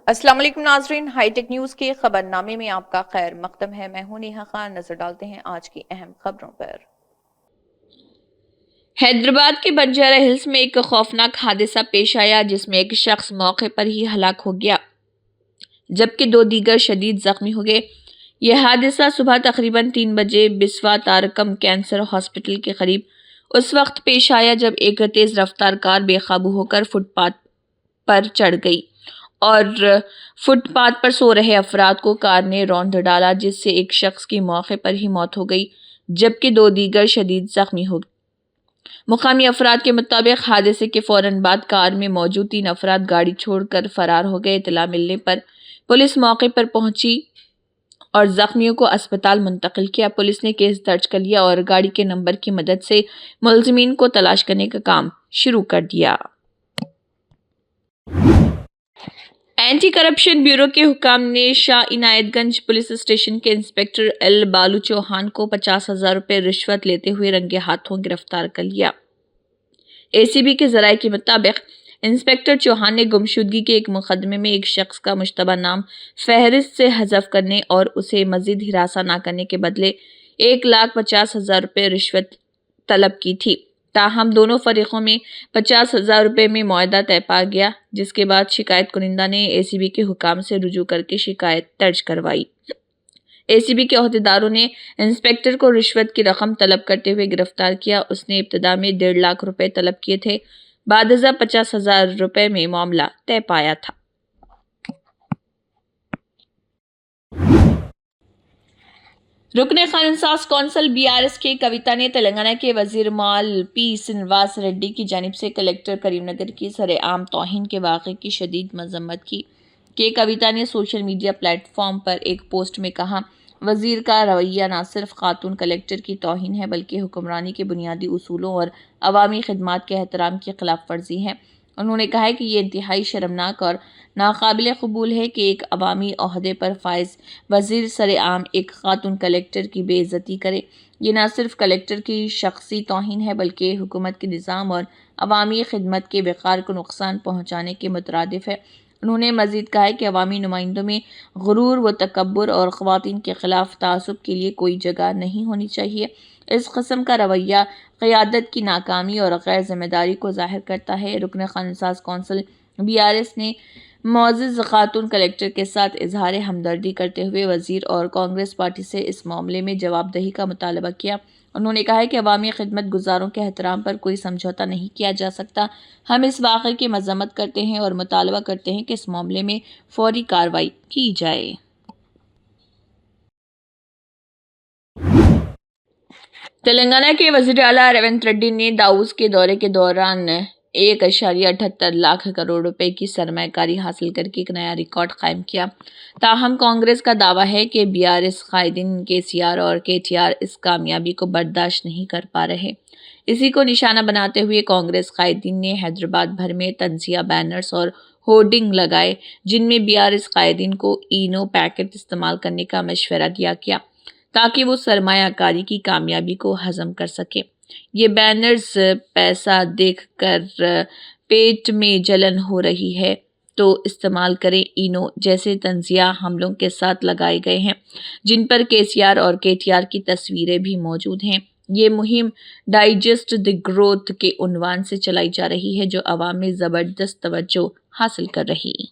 السلام علیکم ناظرین، ہائی ٹیک نیوز کے خبر نامے میں آپ کا خیر مقدم ہے۔ میں ہوں نیہا خان۔ نظر ڈالتے ہیں آج کی اہم خبروں پر۔ حیدرآباد کے بنجارہ ہلز میں ایک خوفناک حادثہ پیش آیا جس میں ایک شخص موقع پر ہی ہلاک ہو گیا جبکہ 2 دیگر شدید زخمی ہو گئے۔ یہ حادثہ صبح تقریباً 3 بجے بسوا تارکم کینسر ہاسپٹل کے قریب اس وقت پیش آیا جب ایک تیز رفتار کار بے قابو ہو کر فٹ پاتھ پر چڑھ گئی اور فٹ پاتھ پر سو رہے افراد کو کار نے روند ڈالا جس سے ایک شخص کی موقع پر ہی موت ہو گئی جبکہ 2 دیگر شدید زخمی ہو گئے۔ مقامی افراد کے مطابق حادثے کے فوراً بعد کار میں موجود 3 افراد گاڑی چھوڑ کر فرار ہو گئے۔ اطلاع ملنے پر پولیس موقع پر پہنچی اور زخمیوں کو اسپتال منتقل کیا۔ پولیس نے کیس درج کر لیا اور گاڑی کے نمبر کی مدد سے ملزمین کو تلاش کرنے کا کام شروع کر دیا۔ اینٹی کرپشن بیورو کے حکام نے شاہ عنایت گنج پولیس اسٹیشن کے انسپکٹر ایل بالو چوہان کو 50,000 روپے رشوت لیتے ہوئے رنگے ہاتھوں گرفتار کر لیا۔ ACB کے ذرائع کے مطابق انسپکٹر چوہان نے گمشدگی کے ایک مقدمے میں ایک شخص کا مشتبہ نام فہرست سے حذف کرنے اور اسے مزید ہراساں نہ کرنے کے بدلے 1,50,000 روپے رشوت طلب کی تھی۔ تاہم دونوں فریقوں میں 50,000 روپے میں معاہدہ طے پا گیا جس کے بعد شکایت کنندہ نے ACB کے حکام سے رجوع کر کے شکایت درج کروائی۔ ACB کے عہدیداروں نے انسپکٹر کو رشوت کی رقم طلب کرتے ہوئے گرفتار کیا۔ اس نے ابتدا میں 1.5 لاکھ روپے طلب کیے تھے، بعد ازاں 50,000 روپے میں معاملہ طے پایا تھا۔ رکن قانون ساز کونسل BRS کے کویتا نے تلنگانہ کے وزیر مال P سرینواس ریڈی کی جانب سے کلکٹر کریم نگر کی سرعام توہین کے واقعے کی شدید مذمت کی کہ کویتا نے سوشل میڈیا پلیٹ فارم پر ایک پوسٹ میں کہا، وزیر کا رویہ نہ صرف خاتون کلکٹر کی توہین ہے بلکہ حکمرانی کے بنیادی اصولوں اور عوامی خدمات کے احترام کی خلاف ورزی ہے۔ انہوں نے کہا کہ یہ انتہائی شرمناک اور ناقابل قبول ہے کہ ایک عوامی عہدے پر فائز وزیر سرعام ایک خاتون کلکٹر کی بے عزتی کرے۔ یہ نہ صرف کلکٹر کی شخصی توہین ہے بلکہ حکومت کے نظام اور عوامی خدمت کے وقار کو نقصان پہنچانے کے مترادف ہے۔ انہوں نے مزید کہا کہ عوامی نمائندوں میں غرور و تکبر اور خواتین کے خلاف تعصب کے لیے کوئی جگہ نہیں ہونی چاہیے۔ اس قسم کا رویہ قیادت کی ناکامی اور غیر ذمہ داری کو ظاہر کرتا ہے۔ رکن قانون ساز کونسل BRS نے معزز خاتون کلکٹر کے ساتھ اظہار ہمدردی کرتے ہوئے وزیر اور کانگریس پارٹی سے اس معاملے میں جواب دہی کا مطالبہ کیا۔ انہوں نے کہا کہ عوامی خدمت گزاروں کے احترام پر کوئی سمجھوتہ نہیں کیا جا سکتا۔ ہم اس واقعے کی مذمت کرتے ہیں اور مطالبہ کرتے ہیں کہ اس معاملے میں فوری کارروائی کی جائے۔ تلنگانہ کے وزیر اعلیٰ ریونت ریڈی نے داؤس کے دورے کے دوران 1.78 لاکھ کروڑ روپے کی سرمایہ کاری حاصل کر کے ایک نیا ریکارڈ قائم کیا۔ تاہم کانگریس کا دعویٰ ہے کہ BRS قائدین KCR اور KTR اس کامیابی کو برداشت نہیں کر پا رہے۔ اسی کو نشانہ بناتے ہوئے کانگریس قائدین نے حیدرآباد بھر میں تنزیہ بینرز اور ہورڈنگ لگائے جن میں BRS قائدین کو اینو پیکٹ استعمال کرنے کا مشورہ دیا گیا تاکہ وہ سرمایہ کاری کی کامیابی کو ہضم کر سکیں۔ یہ بینرز پیسہ دیکھ کر پیٹ میں جلن ہو رہی ہے تو استعمال کریں اینو جیسے طنزیہ حملوں کے ساتھ لگائے گئے ہیں جن پر KCR اور KTR کی تصویریں بھی موجود ہیں۔ یہ مہم ڈائجسٹ دی گروتھ کے عنوان سے چلائی جا رہی ہے جو عوام میں زبردست توجہ حاصل کر رہی ہے۔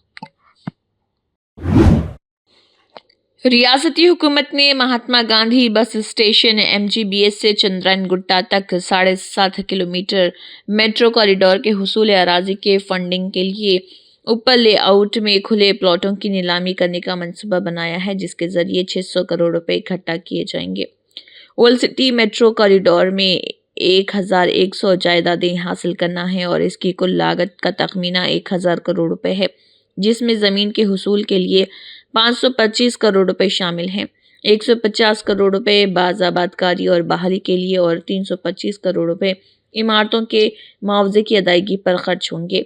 ریاستی حکومت نے Mahatma Gandhi bus station MGBS سے چندرائن گٹا تک 7.5 کلومیٹر میٹرو کوریڈور کے حصول اراضی کے فنڈنگ کے لیے اوپر لے آؤٹ میں کھلے پلاٹوں کی نیلامی کرنے کا منصوبہ بنایا ہے جس کے ذریعے 600 کروڑ روپے اکٹھا کیے جائیں گے۔ اولڈ سٹی میٹرو کوریڈور میں 1,100 جائیدادیں حاصل کرنا ہے اور اس کی کل لاگت کا تخمینہ 1,000 کروڑ روپے ہے جس میں زمین کے حصول کے لیے 525 کروڑ روپے شامل ہیں۔ 150 کروڑ روپے باز آباد کاری اور بحالی کے لیے اور 325 کروڑ روپے عمارتوں کے معاوضے کی ادائیگی پر خرچ ہوں گے۔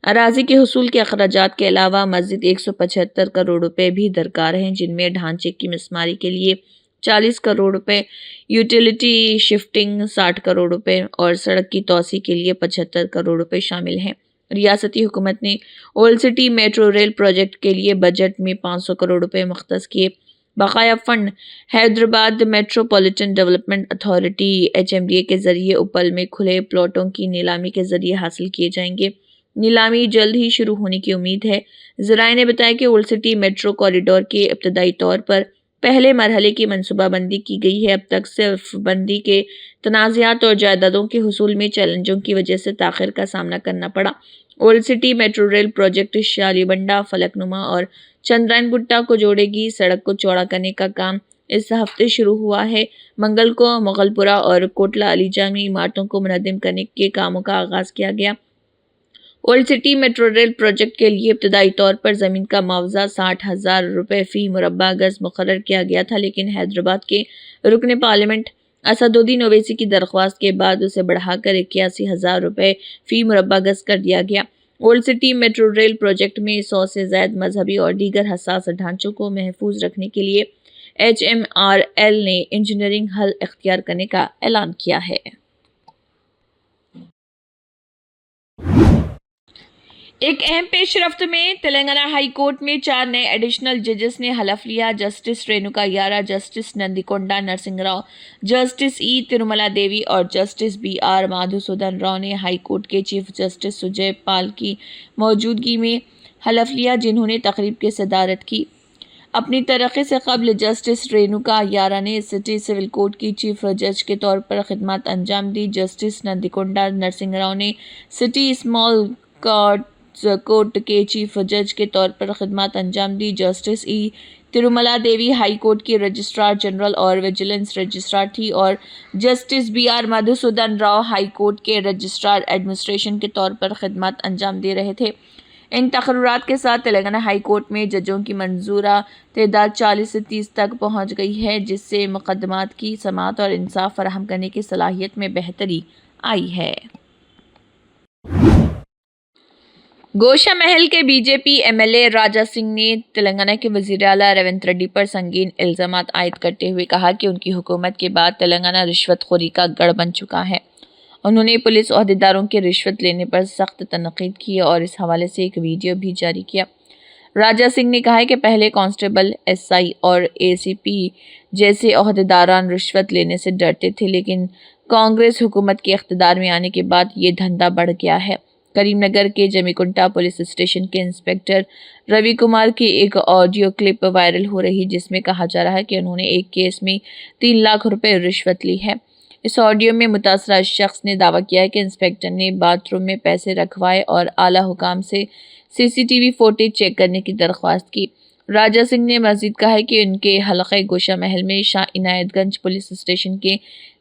اراضی کے حصول کے اخراجات کے علاوہ مزید 175 کروڑ روپے بھی درکار ہیں جن میں ڈھانچے کی مسماری کے لیے 40 کروڑ روپے، یوٹیلیٹی شفٹنگ 60 کروڑ روپے اور سڑک کی توسیع کے لیے 75 کروڑ روپے شامل ہیں۔ ریاستی حکومت نے Old city metro rail project کے لیے بجٹ میں 500 کروڑ روپے مختص کیے۔ بقایا fund Hyderabad metropolitan development authority HMDA کے ذریعے اپل میں کھلے پلاٹوں کی نیلامی کے ذریعے حاصل کیے جائیں گے۔ نیلامی جلد ہی شروع ہونے کی امید ہے۔ ذرائع نے بتایا کہ اولڈ سٹی میٹرو کوریڈور کے ابتدائی طور پر پہلے مرحلے کی منصوبہ بندی کی گئی ہے۔ اب تک صرف بندی کے تنازعات اور جائیدادوں کے حصول میں چیلنجوں کی وجہ سے تاخیر کا سامنا کرنا پڑا۔ Old city metro rail project Shalibanda, Falaknuma اور چندرائن گٹا کو جوڑے گی۔ سڑک کو چوڑا کرنے کا کام اس ہفتے شروع ہوا ہے۔ منگل کو مغل پورہ اور کوٹلہ علیجہ میں عمارتوں کو منہدم کرنے کے کاموں کا آغاز کیا گیا۔ Old city metro rail project کے لیے ابتدائی طور پر زمین کا معاوضہ 60,000 روپے فی مربع گز مقرر کیا گیا تھا، لیکن حیدرآباد کے رکن پارلیمنٹ اسدالدین اویسی کی درخواست کے بعد اسے بڑھا کر 81,000 روپے فی مربع گز کر دیا گیا۔ Old city metro rail project میں 100 سے زائد مذہبی اور دیگر حساس ڈھانچوں کو محفوظ رکھنے کے لیے HMRL نے انجینئرنگ حل اختیار کرنے کا اعلان کیا ہے۔ ایک اہم پیش رفت میں تلنگانہ ہائی کورٹ میں 4 نئے ایڈیشنل ججز نے حلف لیا۔ جسٹس رینوکا یارا، جسٹس نندیکونڈا نرسنگ راؤ، جسٹس تروملا دیوی اور جسٹس BR مادھوسودھن راؤ نے ہائی کورٹ کے چیف جسٹس سجے پال کی موجودگی میں حلف لیا، جنہوں نے تقریب کی صدارت کی۔ اپنی ترقی سے قبل جسٹس رینوکا یارا نے سٹی سول کورٹ کی چیف جج کے طور پر خدمات انجام دی۔ جسٹس نندیکونڈا نرسنگ راؤ نے سٹی اسمال کورٹ کے چیف جج کے طور پر خدمات انجام دی۔ Justice Tirumala Devi high court کی رجسٹرار جنرل اور ویجیلنس رجسٹرار تھی اور justice BR Madhusudhan Rao high court کے رجسٹرار ایڈمنسٹریشن کے طور پر خدمات انجام دے رہے تھے۔ ان تقررات کے ساتھ تلنگانہ ہائی کورٹ میں ججوں کی منظورہ تعداد 40 سے 30 تک پہنچ گئی ہے، جس سے مقدمات کی سماعت اور انصاف فراہم کرنے کی صلاحیت میں بہتری آئی ہے۔ گوشہ محل کے BJP MLA راجہ سنگھ نے تلنگانہ کے وزیر اعلیٰ ریونت ریڈی پر سنگین الزامات عائد کرتے ہوئے کہا کہ ان کی حکومت کے بعد تلنگانہ رشوت خوری کا گڑھ بن چکا ہے۔ انہوں نے پولیس عہدیداروں کے رشوت لینے پر سخت تنقید کی اور اس حوالے سے ایک ویڈیو بھی جاری کیا۔ راجہ سنگھ نے کہا کہ پہلے کانسٹیبل، SI اور ACP جیسے عہدیداران رشوت لینے سے ڈرتے تھے، لیکن کانگریس حکومت کے اقتدار میں آنے کے بعد یہ دھندا بڑھ گیا ہے۔ کریم نگر کے جمیکنٹا پولیس اسٹیشن کے انسپکٹر روی کمار کی ایک آڈیو کلپ وائرل ہو رہی، جس میں کہا جا رہا ہے کہ انہوں نے ایک کیس میں 3 لاکھ روپے رشوت لی ہے۔ اس آڈیو میں متاثرہ شخص نے دعویٰ کیا ہے کہ انسپکٹر نے باتھ روم میں پیسے رکھوائے اور اعلیٰ حکام سے CCTV فوٹیج چیک کرنے کی درخواست کی۔ راجہ سنگھ نے مزید کہا ہے کہ ان کے حلقہ گوشہ محل میں شاہ عنایت گنج پولیس اسٹیشن کے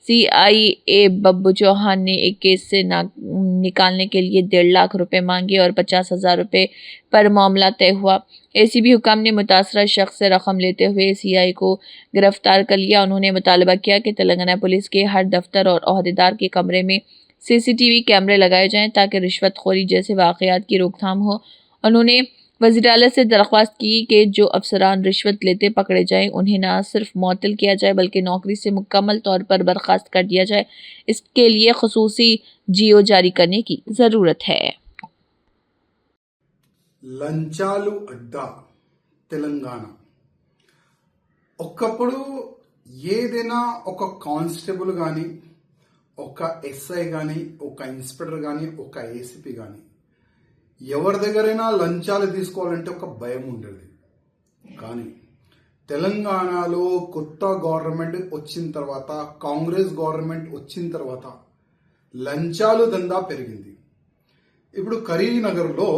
CIA ببو چوہان نے ایک کیس سے نکالنے کے لیے 1.5 لاکھ روپے مانگے اور 50,000 روپے پر معاملہ طے ہوا۔ ACB حکام نے متاثرہ شخص سے رقم لیتے ہوئے CI کو گرفتار کر لیا۔ انہوں نے مطالبہ کیا کہ تلنگانہ پولیس کے ہر دفتر اور عہدیدار کے کمرے میں CCTV کیمرے لگائے جائیں تاکہ رشوت خوری جیسے واقعات کی روک تھام ہو۔ انہوں نے وزیر اعلیٰ سے درخواست کی کہ جو افسران رشوت لیتے پکڑے جائیں انہیں نہ صرف معطل کیا جائے بلکہ نوکری سے مکمل طور پر برخاست کر دیا جائے۔ اس کے لیے خصوصی GO جاری کرنے کی ضرورت ہے۔ లంచాలు అడ్డా తెలంగాణ ఒకప్పుడు ఏదైనా ఒక కానిస్టేబుల్ కానీ ఒక SI కానీ ఒక ఇన్స్పెక్టర్ కానీ ఒక ACP కానీ ఎవరి దగ్గరైనా లంచాలు తీసుకోవాలంటే ఒక భయం ఉండేది. కానీ తెలంగాణలో కొత్త గవర్నమెంట్ వచ్చిన తర్వాత, కాంగ్రెస్ గవర్నమెంట్ వచ్చిన తర్వాత లంచాలు దందా పెరిగింది. ఇప్పుడు కరీంనగర్లో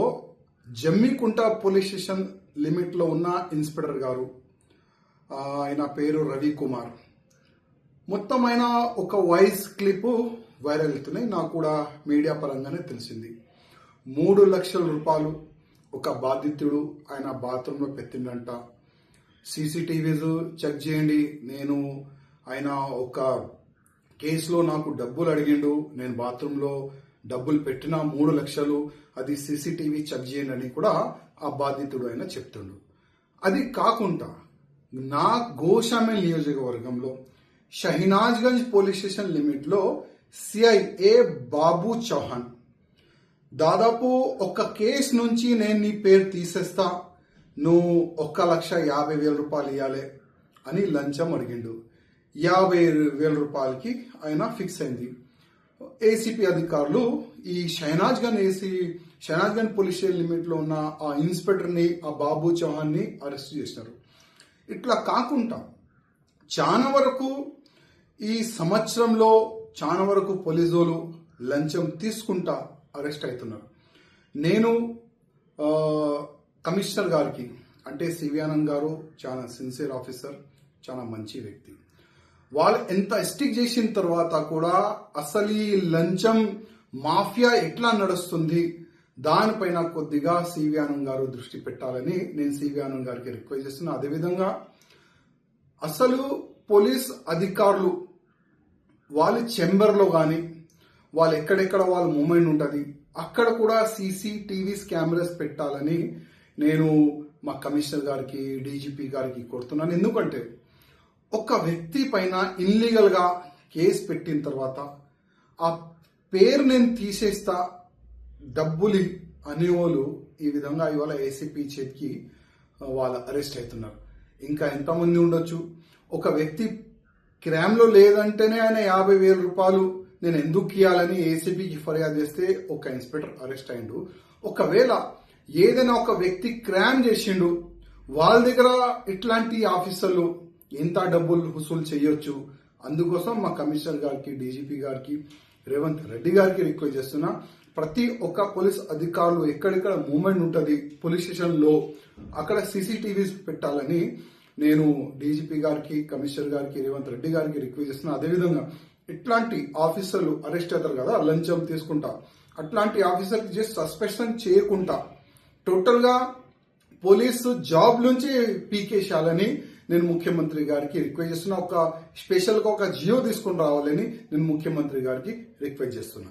జమ్మికుంట పోలీస్ స్టేషన్ లిమిట్లో ఉన్న ఇన్స్పెక్టర్ గారు, ఆయన పేరు రవి కుమార్, మొత్తం ఆయన ఒక వాయిస్ క్లిప్ వైరల్ అవుతున్నాయి. నాకు కూడా మీడియా పరంగానే తెలిసింది. 3 లక్షల రూపాయలు ఒక బాధితుడు ఆయన బాత్రూంలో పెట్టిండంట. CCTVs చెక్ చేయండి, నేను ఆయన ఒక కేసులో నాకు డబ్బులు అడిగిండు, నేను బాత్రూంలో డబ్బులు పెట్టిన 3 లక్షలు, అది CCTV చెక్ చేయండి అని కూడా ఆ బాధితుడు ఆయన చెప్తుండు. అది కాకుండా నా గోషామెల్ నియోజకవర్గంలో షహీనాజ్గంజ్ పోలీస్ స్టేషన్ లిమిట్లో CI బాబు చౌహాన్ దాదాపు ఒక కేసు నుంచి నేను నీ పేరు తీసేస్తా, నువ్వు 1,50,000 రూపాయలు ఇవ్వాలి అని లంచం అడిగిండు. 50,000 రూపాయలకి ఆయన ఫిక్స్ అయింది. ఏసీపీ అధికారులు ఈ Shahnaz Ganj police station limit లో ఉన్న ఆ ఇన్స్పెక్టర్ ని, ఆ బాబు చౌహాన్ ని అరెస్ట్ చేసినారు. ఇట్లా కాకుండా చాలా వరకు ఈ సంవత్సరంలో చాలా వరకు పోలీసులు లంచం తీసుకుంటా అరెస్ట్ అవుతున్నారు. నేను కమిషనర్ గారికి, అంటే సివి ఆనంద్ గారు చాలా సిన్సియర్ ఆఫీసర్, చాలా మంచి వ్యక్తి, వాళ్ళు ఎంత స్టిక్ చేసిన తర్వాత కూడా అసలు ఈ లంచం మాఫియా ఎట్లా నడుస్తుంది దానిపైన కొద్దిగా సివి ఆనంద్ గారు దృష్టి పెట్టాలని నేను సివి ఆనంద్ గారికి రిక్వెస్ట్ చేస్తున్నా. అదేవిధంగా అసలు పోలీస్ అధికారులు వాళ్ళ చెంబర్లో కానీ వాళ్ళు ఎక్కడెక్కడ వాళ్ళ మూమెంట్ ఉంటుంది అక్కడ కూడా CCTV కెమెరాస్ పెట్టాలని నేను మా కమిషనర్ గారికి, డీజీపీ గారికి కోరుతున్నాను. ఎందుకంటే ఒక వ్యక్తి పైన ఇల్లీగల్ గా కేసు పెట్టిన తర్వాత ఆ పేరు నేను తీసేస్తా, డబ్బులు అనేవాళ్ళు ఈ విధంగా ఇవాళ ఏసీపీ చేతికి వాళ్ళు అరెస్ట్ అవుతున్నారు. ఇంకా ఎంతమంది ఉండొచ్చు. ఒక వ్యక్తి క్రైమ్ లో లేదంటేనే ఆయన 50,000 రూపాయలు నేను ఎందుకు ఇవ్వాలని ఏసీపీకి ఫిర్యాదు చేస్తే ఒక ఇన్స్పెక్టర్ అరెస్ట్ అయిండు. ఒకవేళ ఏదైనా ఒక వ్యక్తి క్రైమ్ చేసిండు, వాళ్ళ దగ్గర ఇట్లాంటి ఆఫీసర్లు ఎంత డబ్బులు వసూలు చేయొచ్చు. అందుకోసం మా కమిషనర్ గారికి, డీజీపీ గారికి, రేవంత్ రెడ్డి గారికి రిక్వెస్ట్ చేస్తున్నా, ప్రతి ఒక్క పోలీస్ అధికారులు ఎక్కడెక్కడ మూవ్మెంట్ ఉంటుంది పోలీస్ స్టేషన్ లో అక్కడ CCTVs పెట్టాలని నేను డీజీపీ గారికి, కమిషనర్ గారికి, రేవంత్ రెడ్డి గారికి రిక్వెస్ట్ చేస్తున్నా. అదేవిధంగా ఇట్లాంటి ఆఫీసర్లు అరెస్ట్ అవుతారు కదా లంచం తీసుకుంటా, అట్లాంటి ఆఫీసర్కి జస్ట్ సస్పెన్షన్ చేయకుండా టోటల్ గా పోలీసు జాబ్ నుంచి పీకేశాలని నేను ముఖ్యమంత్రి గారికి రిక్వెస్ట్ చేస్తున్నా. ఒక స్పెషల్ గా ఒక జియో తీసుకుని రావాలని నేను ముఖ్యమంత్రి గారికి రిక్వెస్ట్ చేస్తున్నా.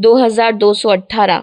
2218